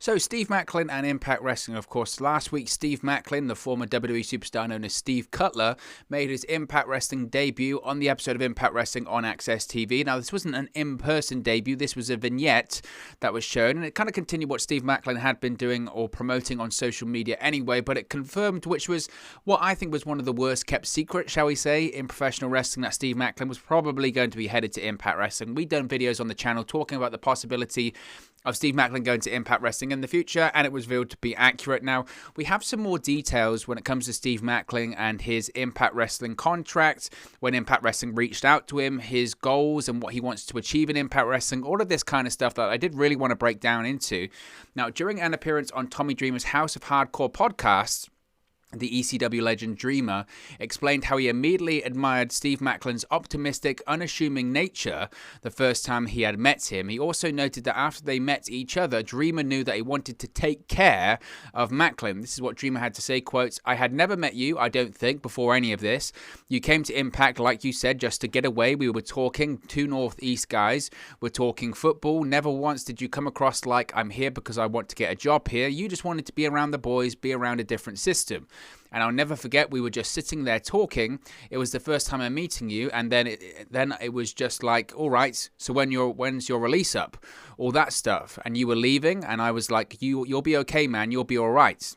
So, Steve Maclin and Impact Wrestling, of course. Last week, Steve Maclin, the former WWE Superstar known as Steve Cutler, made his Impact Wrestling debut on the episode of Impact Wrestling on Access TV. Now, this wasn't an in-person debut. This was a vignette that was shown, and it kind of continued what Steve Maclin had been doing or promoting on social media anyway, but it confirmed, which was what I think was one of the worst-kept secrets, shall we say, in professional wrestling, that Steve Maclin was probably going to be headed to Impact Wrestling. We've done videos on the channel talking about the possibility of Steve Maclin going to Impact Wrestling in the future, and it was revealed to be accurate. Now, we have some more details when it comes to Steve Maclin and his Impact Wrestling contract, when Impact Wrestling reached out to him, his goals and what he wants to achieve in Impact Wrestling, all of this kind of stuff that I did really want to break down into. Now, during an appearance on Tommy Dreamer's House of Hardcore podcast, the ECW legend Dreamer explained how he immediately admired Steve Maclin's optimistic, unassuming nature the first time he had met him. He also noted that after they met each other, Dreamer knew that he wanted to take care of Maclin. This is what Dreamer had to say, quotes, "I had never met you, I don't think, before any of this. You came to Impact, like you said, just to get away. We were talking, two Northeast guys. We're talking football. Never once did you come across like, I'm here because I want to get a job here. You just wanted to be around the boys, be around a different system. And I'll never forget, we were just sitting there talking. It was the first time I'm meeting you, and then it was just like, all right, so when's your release up? All that stuff. And you were leaving, and I was like, you'll be okay, man. You'll be all right.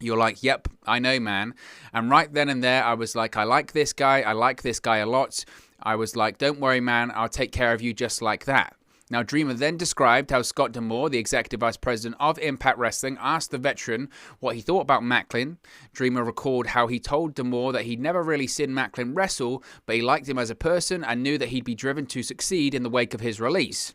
You're like, yep, I know, man. And right then and there, I was like, I like this guy. I like this guy a lot. I was like, don't worry, man. I'll take care of you just like that. Now, Dreamer then described how Scott D'Amore, the executive vice president of Impact Wrestling, asked the veteran what he thought about Macklin. Dreamer recalled how he told D'Amore that he'd never really seen Macklin wrestle, but he liked him as a person and knew that he'd be driven to succeed in the wake of his release.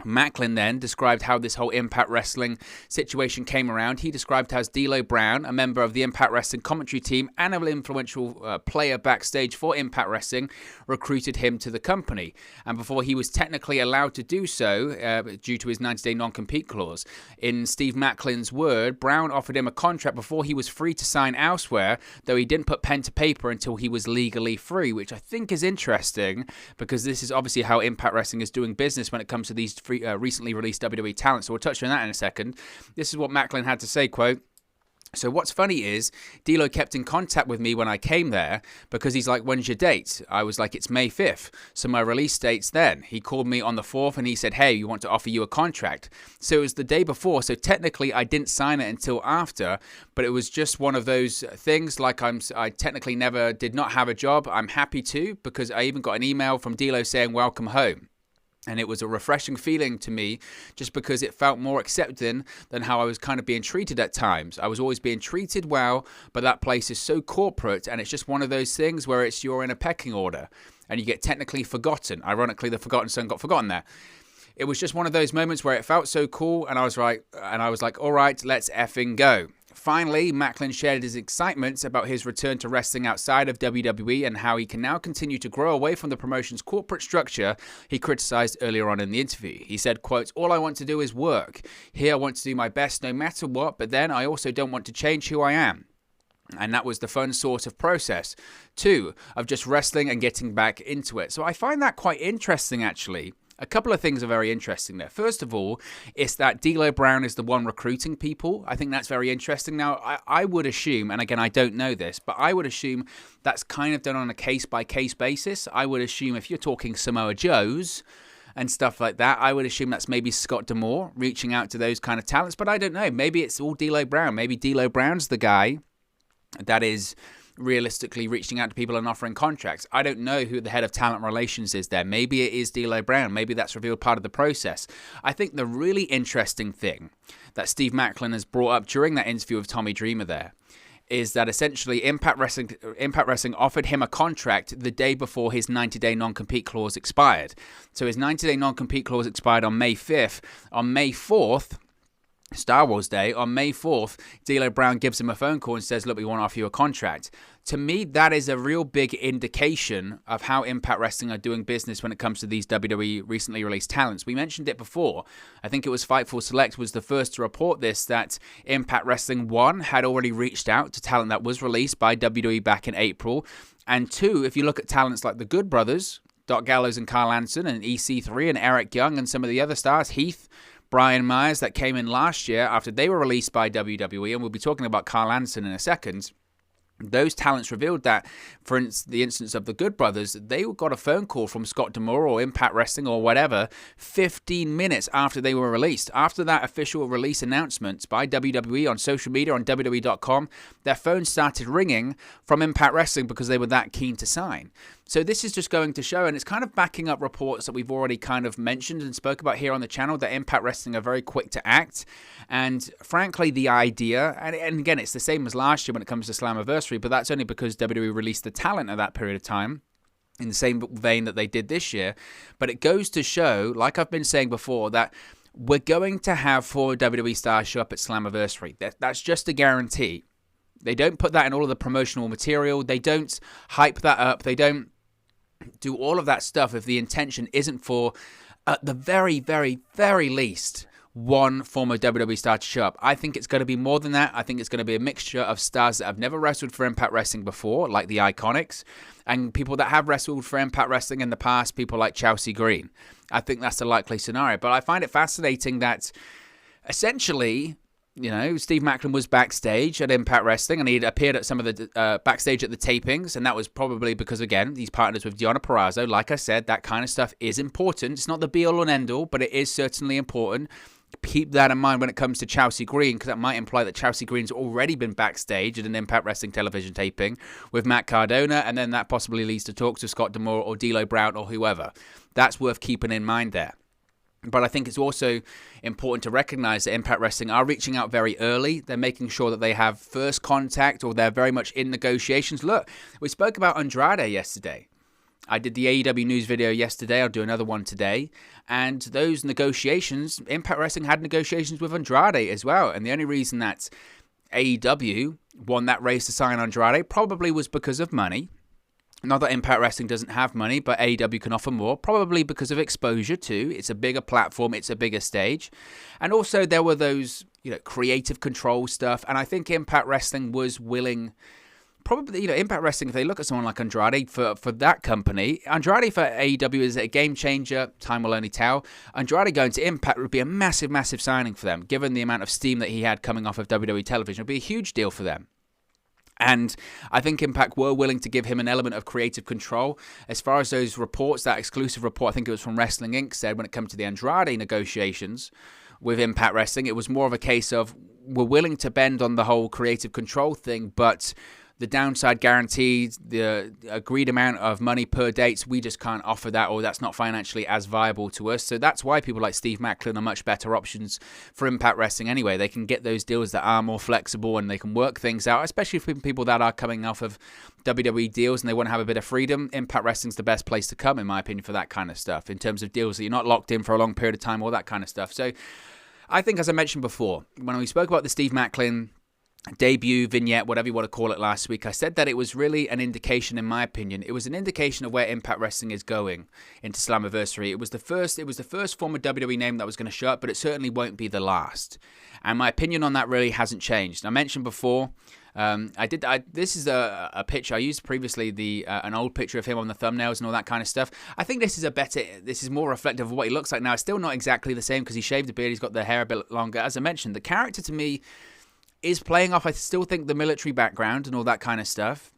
Macklin then described how this whole Impact Wrestling situation came around. He described how D'Lo Brown, a member of the Impact Wrestling commentary team and an influential player backstage for Impact Wrestling, recruited him to the company. And before he was technically allowed to do so, due to his 90-day non-compete clause, in Steve Macklin's word, Brown offered him a contract before he was free to sign elsewhere, though he didn't put pen to paper until he was legally free, which I think is interesting because this is obviously how Impact Wrestling is doing business when it comes to these recently released WWE talent. So we'll touch on that in a second. This is what Macklin had to say, quote, "So what's funny is D'Lo kept in contact with me when I came there because he's like, when's your date? I was like, it's May 5th. So my release date's then. He called me on the 4th and he said, hey, you want to offer you a contract. So it was the day before. So technically I didn't sign it until after, but it was just one of those things like I technically did not have a job. I'm happy to because I even got an email from D'Lo saying, welcome home. And it was a refreshing feeling to me just because it felt more accepting than how I was kind of being treated at times. I was always being treated well, but that place is so corporate and it's just one of those things where you're in a pecking order and you get technically forgotten. Ironically, the forgotten son got forgotten there. It was just one of those moments where it felt so cool and I was like, all right, let's effing go. Finally, Macklin shared his excitement about his return to wrestling outside of WWE and how he can now continue to grow away from the promotion's corporate structure he criticized earlier on in the interview. He said, quote, all I want to do is work. Here I want to do my best no matter what, but then I also don't want to change who I am. And that was the fun sort of process, too, of just wrestling and getting back into it. So I find that quite interesting, actually. A couple of things are very interesting there. First of all, it's that D'Lo Brown is the one recruiting people. I think that's very interesting. Now, I would assume, and again, I don't know this, but I would assume that's kind of done on a case-by-case basis. I would assume if you're talking Samoa Joes and stuff like that, I would assume that's maybe Scott D'Amore reaching out to those kind of talents. But I don't know. Maybe it's all D'Lo Brown. Maybe D'Lo Brown's the guy that is realistically reaching out to people and offering contracts. I don't know who the head of talent relations is there. Maybe it is D'Lo Brown. Maybe that's revealed part of the process. I think the really interesting thing that Steve Maclin has brought up during that interview with Tommy Dreamer there is that essentially Impact Wrestling offered him a contract the day before his 90-day non-compete clause expired. So his 90-day non-compete clause expired on May 5th. On May 4th, Star Wars Day, on May 4th, D'Lo Brown gives him a phone call and says, look, we want to offer you a contract. To me, that is a real big indication of how Impact Wrestling are doing business when it comes to these WWE recently released talents. We mentioned it before. I think it was Fightful Select was the first to report this, that Impact Wrestling, 1, had already reached out to talent that was released by WWE back in April. And 2, if you look at talents like the Good Brothers, Doc Gallows and Karl Anderson, and EC3 and Eric Young and some of the other stars, Heath, Brian Myers that came in last year after they were released by WWE, and we'll be talking about Karl Anderson in a second. Those talents revealed that, for the instance of the Good Brothers, they got a phone call from Scott D'Amore or Impact Wrestling or whatever 15 minutes after they were released. After that official release announcement by WWE on social media, on WWE.com, their phones started ringing from Impact Wrestling because they were that keen to sign. So this is just going to show, and it's kind of backing up reports that we've already kind of mentioned and spoke about here on the channel, that Impact Wrestling are very quick to act. And frankly, the idea, and again, it's the same as last year when it comes to Slammiversary, but that's only because WWE released the talent at that period of time, in the same vein that they did this year. But it goes to show, like I've been saying before, that we're going to have 4 WWE stars show up at Slammiversary. That's just a guarantee. They don't put that in all of the promotional material. They don't hype that up. They don't do all of that stuff if the intention isn't for, at the very, very, very least, one former WWE star to show up. I think it's going to be more than that. I think it's going to be a mixture of stars that have never wrestled for Impact Wrestling before, like the Iconics, and people that have wrestled for Impact Wrestling in the past, people like Chelsea Green. I think that's the likely scenario. But I find it fascinating that essentially, you know, Steve Maclin was backstage at Impact Wrestling, and he'd appeared at some of the backstage at the tapings, and that was probably because, again, he's partners with Deonna Purrazzo. Like I said, that kind of stuff is important. It's not the be-all and end-all, but it is certainly important. Keep that in mind when it comes to Chelsea Green, because that might imply that Chelsea Green's already been backstage at an Impact Wrestling television taping with Matt Cardona, and then that possibly leads to talks with Scott D'Amore or D'Lo Brown or whoever. That's worth keeping in mind there. But I think it's also important to recognize that Impact Wrestling are reaching out very early. They're making sure that they have first contact, or they're very much in negotiations. Look, we spoke about Andrade yesterday. I did the AEW news video yesterday. I'll do another one today. And those negotiations, Impact Wrestling had negotiations with Andrade as well. And the only reason that AEW won that race to sign Andrade probably was because of money. Not that Impact Wrestling doesn't have money, but AEW can offer more, probably because of exposure too. It's a bigger platform, it's a bigger stage. And also there were those, creative control stuff. And I think Impact Wrestling was willing, probably, Impact Wrestling, if they look at someone like Andrade for that company, Andrade for AEW is a game changer. Time will only tell. Andrade going to Impact would be a massive, massive signing for them, given the amount of steam that he had coming off of WWE television. It would be a huge deal for them. And I think Impact were willing to give him an element of creative control. As far as those reports, that exclusive report, I think it was from Wrestling Inc., said when it comes to the Andrade negotiations with Impact Wrestling, it was more of a case of, we're willing to bend on the whole creative control thing, but the downside guaranteed, the agreed amount of money per dates, we just can't offer that, or that's not financially as viable to us. So that's why people like Steve Maclin are much better options for Impact Wrestling anyway. They can get those deals that are more flexible, and they can work things out, especially for people that are coming off of WWE deals and they want to have a bit of freedom. Impact Wrestling's the best place to come, in my opinion, for that kind of stuff, in terms of deals that you're not locked in for a long period of time, all that kind of stuff. So I think, as I mentioned before, when we spoke about the Steve Maclin debut, vignette, whatever you want to call it, last week, I said that it was really an indication, in my opinion, it was an indication of where Impact Wrestling is going into Slammiversary. It was the first former WWE name that was going to show up, but it certainly won't be the last. And my opinion on that really hasn't changed. I mentioned before, this is a picture I used previously, an old picture of him on the thumbnails and all that kind of stuff. I think this is more reflective of what he looks like now. It's still not exactly the same because he shaved a beard, he's got the hair a bit longer. As I mentioned, the character to me is playing off, I still think, the military background and all that kind of stuff.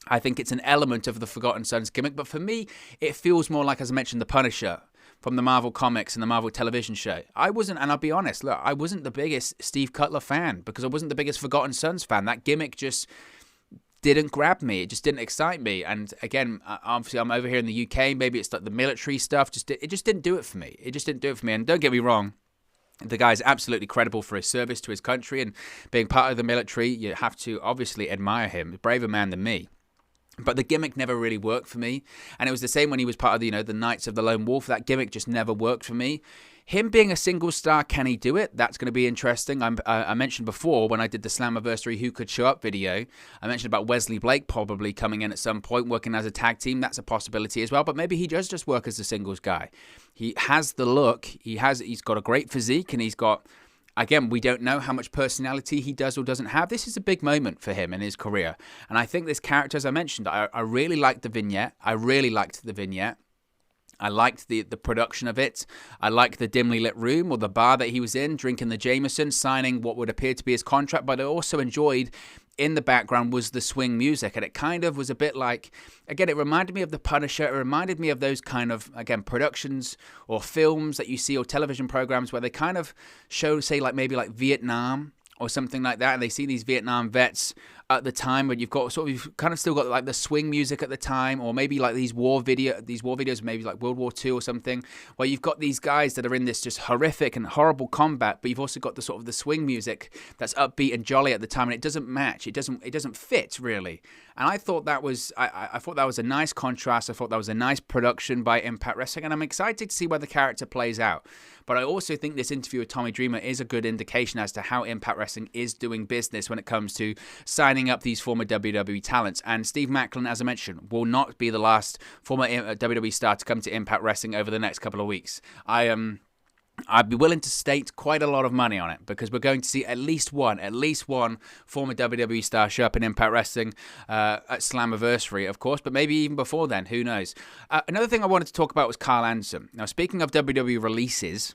I think it's an element of the Forgotten Sons gimmick, but for me, it feels more like, as I mentioned, the Punisher from the Marvel Comics and the Marvel television show. I wasn't the biggest Steve Cutler fan because I wasn't the biggest Forgotten Sons fan. That gimmick just didn't grab me. It just didn't excite me. And again, obviously, I'm over here in the UK. Maybe it's like the military stuff. It just didn't do it for me. It just didn't do it for me. And don't get me wrong, the guy's absolutely credible for his service to his country, and being part of the military, you have to obviously admire him. A braver man than me. But the gimmick never really worked for me. And it was the same when he was part of the Knights of the Lone Wolf. That gimmick just never worked for me. Him being a single star, can he do it? That's going to be interesting. I mentioned before when I did the Slammiversary Who Could Show Up video, I mentioned about Wesley Blake probably coming in at some point, working as a tag team. That's a possibility as well. But maybe he does just work as a singles guy. He has the look. He's got a great physique, and he's got, again, we don't know how much personality he does or doesn't have. This is a big moment for him in his career. And I think this character, as I mentioned, I really liked the vignette. I liked the production of it. I liked the dimly lit room or the bar that he was in, drinking the Jameson, signing what would appear to be his contract. But I also enjoyed, in the background, was the swing music. And it kind of was a bit like, again, it reminded me of The Punisher. It reminded me of those kind of, again, productions or films that you see, or television programs where they kind of show, say, like maybe like Vietnam or something like that, and they see these Vietnam vets at the time, but you've kind of still got like the swing music at the time, or maybe like these war videos, maybe like World War II or something, where you've got these guys that are in this just horrific and horrible combat, but you've also got the sort of the swing music that's upbeat and jolly at the time, and it doesn't match, it doesn't fit really. And I thought that was I thought that was a nice contrast. I thought that was a nice production by Impact Wrestling, and I'm excited to see where the character plays out. But I also think this interview with Tommy Dreamer is a good indication as to how Impact Wrestling is doing business when it comes to signing up these former WWE talents. And Steve Maclin, as I mentioned, will not be the last former WWE star to come to Impact Wrestling over the next couple of weeks. I'd be willing to stake quite a lot of money on it, because we're going to see at least one former WWE star show up in Impact Wrestling at Slammiversary, of course, but maybe even before then, who knows. Another thing I wanted to talk about was Karl Anderson. Now, speaking of WWE releases,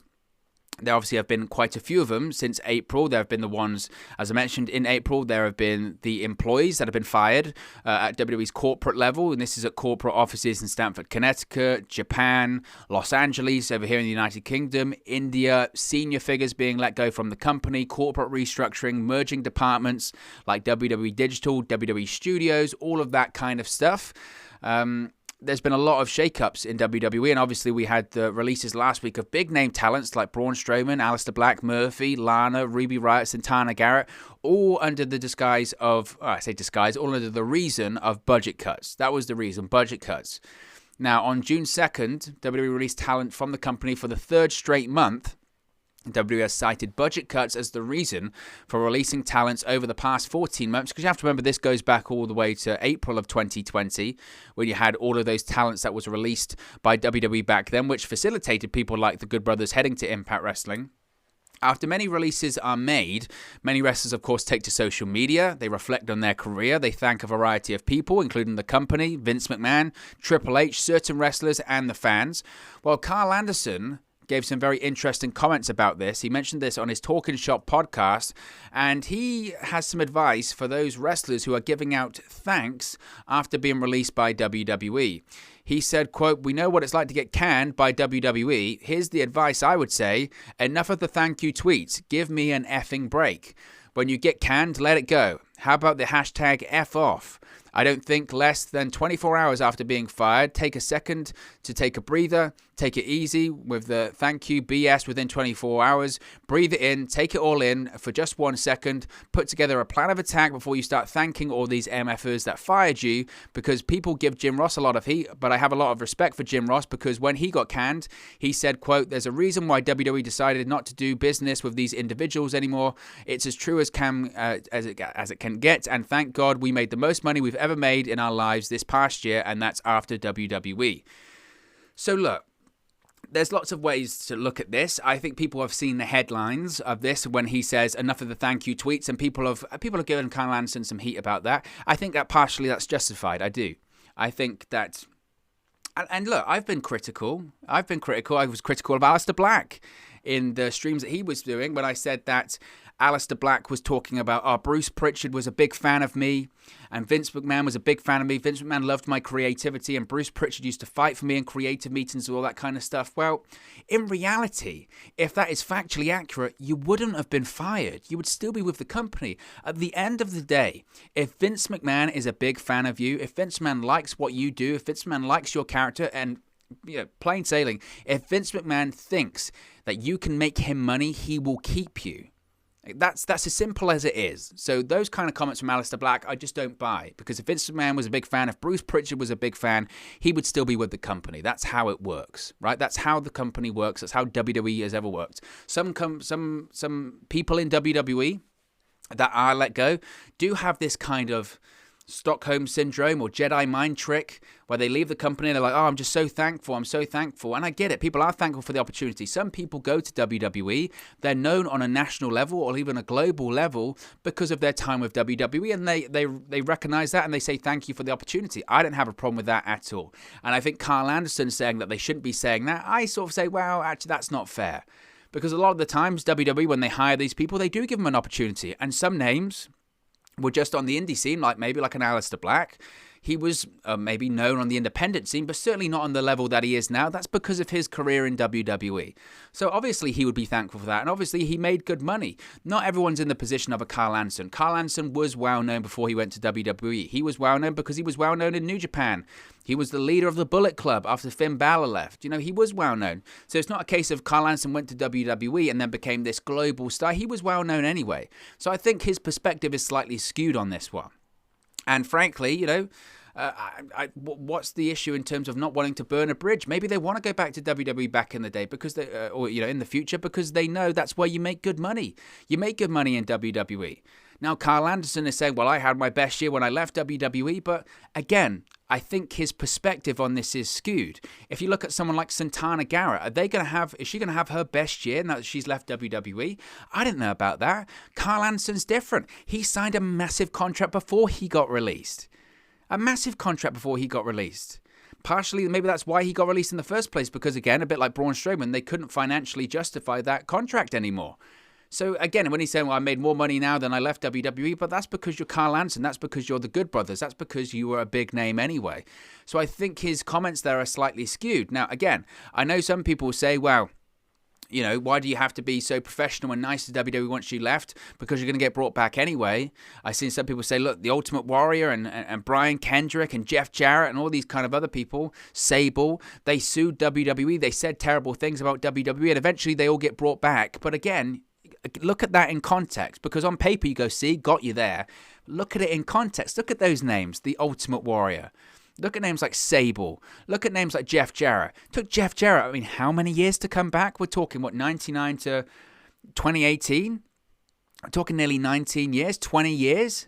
there obviously have been quite a few of them since April. There have been the ones, as I mentioned, in April. There have been the employees that have been fired at WWE's corporate level, and this is at corporate offices in Stamford, Connecticut, Japan, Los Angeles, over here in the United Kingdom, India, senior figures being let go from the company, corporate restructuring, merging departments like WWE Digital, WWE Studios, all of that kind of stuff. There's been a lot of shakeups in WWE, and obviously we had the releases last week of big-name talents like Braun Strowman, Aleister Black, Murphy, Lana, Ruby Riott, Santana Garrett, all under the disguise of, all under the reason of budget cuts. That was the reason, budget cuts. Now, on June 2nd, WWE released talent from the company for the third straight month. WWE has cited budget cuts as the reason for releasing talents over the past 14 months, because you have to remember this goes back all the way to April of 2020, when you had all of those talents that was released by WWE back then, which facilitated people like the Good Brothers heading to Impact Wrestling. After many releases are made, many wrestlers, of course, take to social media. They reflect on their career. They thank a variety of people, including the company, Vince McMahon, Triple H, certain wrestlers, and the fans. Well, Karl Anderson gave some very interesting comments about this. He mentioned this on his Talking Shop podcast, and he has some advice for those wrestlers who are giving out thanks after being released by WWE. He said, quote, "We know what it's like to get canned by WWE. Here's the advice I would say. Enough of the thank you tweets. Give me an effing break. When you get canned, let it go. How about the hashtag F off? I don't think less than 24 hours after being fired, take a second to take a breather, take it easy with the thank you BS within 24 hours, breathe it in, take it all in for just 1 second, put together a plan of attack before you start thanking all these MFers that fired you, because people give Jim Ross a lot of heat, but I have a lot of respect for Jim Ross, because when he got canned, he said, quote, there's a reason why WWE decided not to do business with these individuals anymore. It's as true as it can get, and thank God we made the most money we've ever made in our lives this past year, and that's after WWE. So look, there's lots of ways to look at this. I think people have seen the headlines of this when he says enough of the thank you tweets, and people have given Karl Anderson some heat about that. I think that partially that's justified. I do. I think that, and look, I've been critical. I was critical of Aleister Black in the streams that he was doing when I said that Aleister Black was talking about, Bruce Pritchard was a big fan of me, and Vince McMahon was a big fan of me. Vince McMahon loved my creativity, and Bruce Pritchard used to fight for me in creative meetings and all that kind of stuff. Well, in reality, if that is factually accurate, you wouldn't have been fired. You would still be with the company. At the end of the day, if Vince McMahon is a big fan of you, if Vince McMahon likes what you do, if Vince McMahon likes your character, and plain sailing, if Vince McMahon thinks that you can make him money, he will keep you. That's as simple as it is. So those kind of comments from Aleister Black, I just don't buy. Because if Vince McMahon was a big fan, if Bruce Pritchard was a big fan, he would still be with the company. That's how it works, right? That's how the company works. That's how WWE has ever worked. Some people in WWE that are let go do have this kind of Stockholm Syndrome or Jedi mind trick where they leave the company and they're like, oh, I'm just so thankful. I'm so thankful. And I get it. People are thankful for the opportunity. Some people go to WWE. They're known on a national level or even a global level because of their time with WWE. And they recognize that and they say thank you for the opportunity. I don't have a problem with that at all. And I think Karl Anderson saying that they shouldn't be saying that, I sort of say, well, actually, that's not fair. Because a lot of the times, WWE, when they hire these people, they do give them an opportunity. And some names were just on the indie scene, like maybe like an Aleister Black. He was maybe known on the independent scene, but certainly not on the level that he is now. That's because of his career in WWE. So obviously he would be thankful for that. And obviously he made good money. Not everyone's in the position of a Karl Anderson. Karl Anderson was well known before he went to WWE. He was well known because he was well known in New Japan. He was the leader of the Bullet Club after Finn Balor left. You know, he was well known. So it's not a case of Karl Anderson went to WWE and then became this global star. He was well known anyway. So I think his perspective is slightly skewed on this one. And frankly, you know, what's the issue in terms of not wanting to burn a bridge? Maybe they want to go back to WWE back in the day because they, or you know, in the future, because they know that's where you make good money. You make good money in WWE. Now, Karl Anderson is saying, well, I had my best year when I left WWE, but again, I think his perspective on this is skewed. If you look at someone like Santana Garrett, is she going to have her best year now that she's left WWE? I didn't know about that. Karl Anderson's different. He signed a massive contract before he got released. A massive contract before he got released. Partially, maybe that's why he got released in the first place, because again, a bit like Braun Strowman, they couldn't financially justify that contract anymore. So again, when he's saying, well, I made more money now than I left WWE, but that's because you're Karl Anderson. That's because you're the Good Brothers. That's because you were a big name anyway. So I think his comments there are slightly skewed. Now, again, I know some people say, well, you know, why do you have to be so professional and nice to WWE once you left? Because you're going to get brought back anyway. I've seen some people say, look, the Ultimate Warrior and Brian Kendrick and Jeff Jarrett and all these kind of other people, Sable, they sued WWE. They said terrible things about WWE and eventually they all get brought back. But again, look at that in context, because on paper you go, see, got you there. Look at it in context. Look at those names, the Ultimate Warrior. Look at names like Sable. Look at names like Jeff Jarrett. Took Jeff Jarrett, I mean, how many years to come back? We're talking, 99 to 2018? We're talking nearly 19 years, 20 years?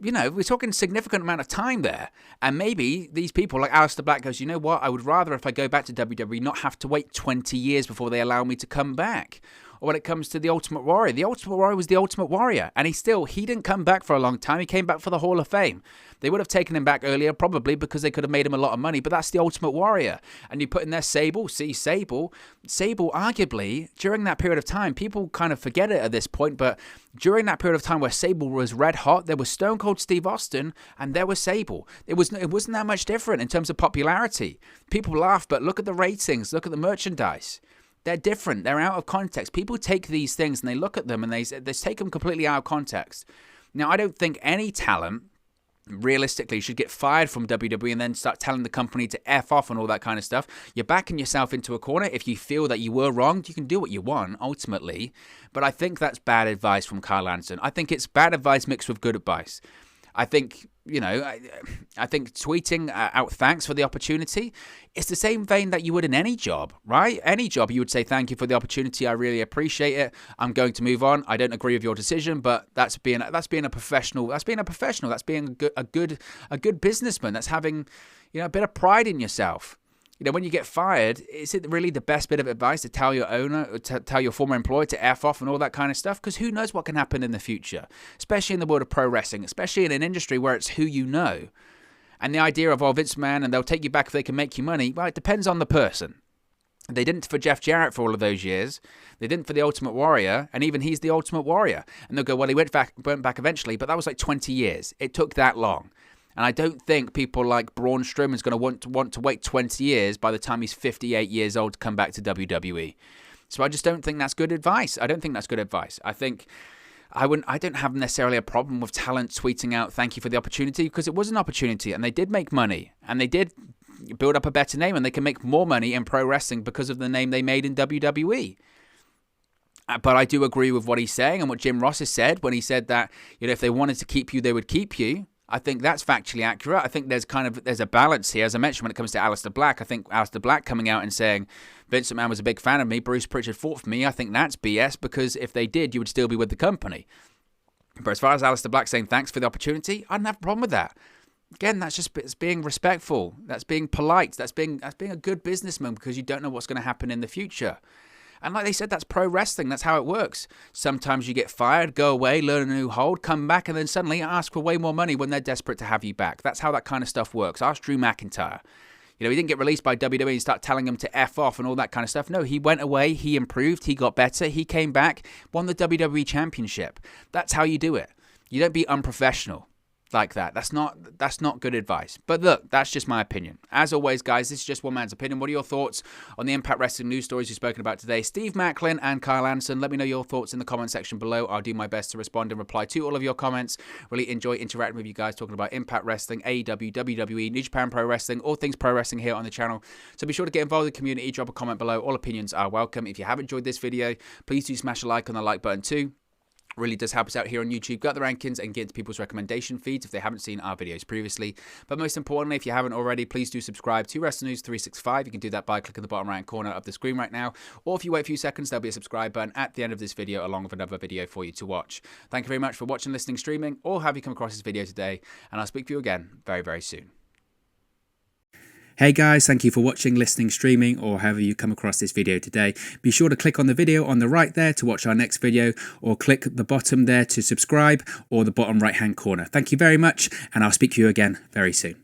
You know, we're talking a significant amount of time there. And maybe these people like Aleister Black goes, you know what, I would rather if I go back to WWE not have to wait 20 years before they allow me to come back. Or when it comes to the Ultimate Warrior, the Ultimate Warrior was the Ultimate Warrior. And he didn't come back for a long time. He came back for the Hall of Fame. They would have taken him back earlier, probably because they could have made him a lot of money. But that's the Ultimate Warrior. And you put in there Sable. See, Sable, arguably, during that period of time, people kind of forget it at this point, but during that period of time where Sable was red hot, there was Stone Cold Steve Austin, and there was Sable. It wasn't that much different in terms of popularity. People laugh, but look at the ratings, look at the merchandise. They're different. They're out of context. People take these things and they look at them and they take them completely out of context. Now, I don't think any talent realistically should get fired from WWE and then start telling the company to F off and all that kind of stuff. You're backing yourself into a corner. If you feel that you were wronged, you can do what you want, ultimately. But I think that's bad advice from Karl Anderson. I think it's bad advice mixed with good advice. I think, you know, I think tweeting out thanks for the opportunity, it's the same vein that you would in any job, right? Any job, you would say, thank you for the opportunity. I really appreciate it. I'm going to move on. I don't agree with your decision, but that's being a professional. That's being a professional. That's being a good businessman. That's having, you know, a bit of pride in yourself. You know, when you get fired, is it really the best bit of advice to tell your owner, to tell your former employer to F off and all that kind of stuff? Because who knows what can happen in the future, especially in the world of pro wrestling, especially in an industry where it's who you know. And the idea of, oh, Vince McMahon, and they'll take you back if they can make you money, well, it depends on the person. They didn't for Jeff Jarrett for all of those years. They didn't for the Ultimate Warrior, and even he's the Ultimate Warrior. And they'll go, well, he went back eventually, but that was like 20 years. It took that long. And I don't think people like Braun Strowman's going to want to wait 20 years by the time he's 58 years old to come back to WWE. So I just don't think that's good advice. I don't think that's good advice. I think I don't have necessarily a problem with talent tweeting out thank you for the opportunity, because it was an opportunity and they did make money and they did build up a better name and they can make more money in pro wrestling because of the name they made in WWE. But I do agree with what he's saying and what Jim Ross has said when he said that, you know, if they wanted to keep you, they would keep you. I think that's factually accurate. I think there's a balance here. As I mentioned, when it comes to Aleister Black, I think Aleister Black coming out and saying Vince McMahon was a big fan of me, Bruce Pritchard fought for me, I think that's BS, because if they did, you would still be with the company. But as far as Aleister Black saying thanks for the opportunity, I don't have a problem with that. Again, that's just it's being respectful. That's being polite. That's being a good businessman, because you don't know what's going to happen in the future. And like they said, that's pro wrestling. That's how it works. Sometimes you get fired, go away, learn a new hold, come back, and then suddenly ask for way more money when they're desperate to have you back. That's how that kind of stuff works. Ask Drew McIntyre. You know, he didn't get released by WWE and start telling him to F off and all that kind of stuff. No, he went away, he improved, he got better, he came back, won the WWE Championship. That's how you do it. You don't be unprofessional like that. That's not good advice. But look, that's just my opinion. As always, guys, this is just one man's opinion. What are your thoughts on the Impact Wrestling news stories we've spoken about today? Steve Maclin and Karl Anderson. Let me know your thoughts in the comment section below. I'll do my best to respond and reply to all of your comments. Really enjoy interacting with you guys, talking about Impact Wrestling, AEW, WWE, New Japan Pro Wrestling, all things pro wrestling here on the channel. So be sure to get involved in the community. Drop a comment below. All opinions are welcome. If you have enjoyed this video, please do smash a like on the like button too. Really does help us out here on YouTube. Got the rankings and get into people's recommendation feeds if they haven't seen our videos previously. But most importantly, if you haven't already, please do subscribe to Wrestling News 365. You can do that by clicking the bottom right corner of the screen right now. Or if you wait a few seconds, there'll be a subscribe button at the end of this video along with another video for you to watch. Thank you very much for watching, listening, streaming, or have you come across this video today. And I'll speak to you again very, very soon. Hey guys, thank you for watching, listening, streaming, or however you come across this video today. Be sure to click on the video on the right there to watch our next video, or click the bottom there to subscribe, or the bottom right hand corner. Thank you very much, and I'll speak to you again very soon.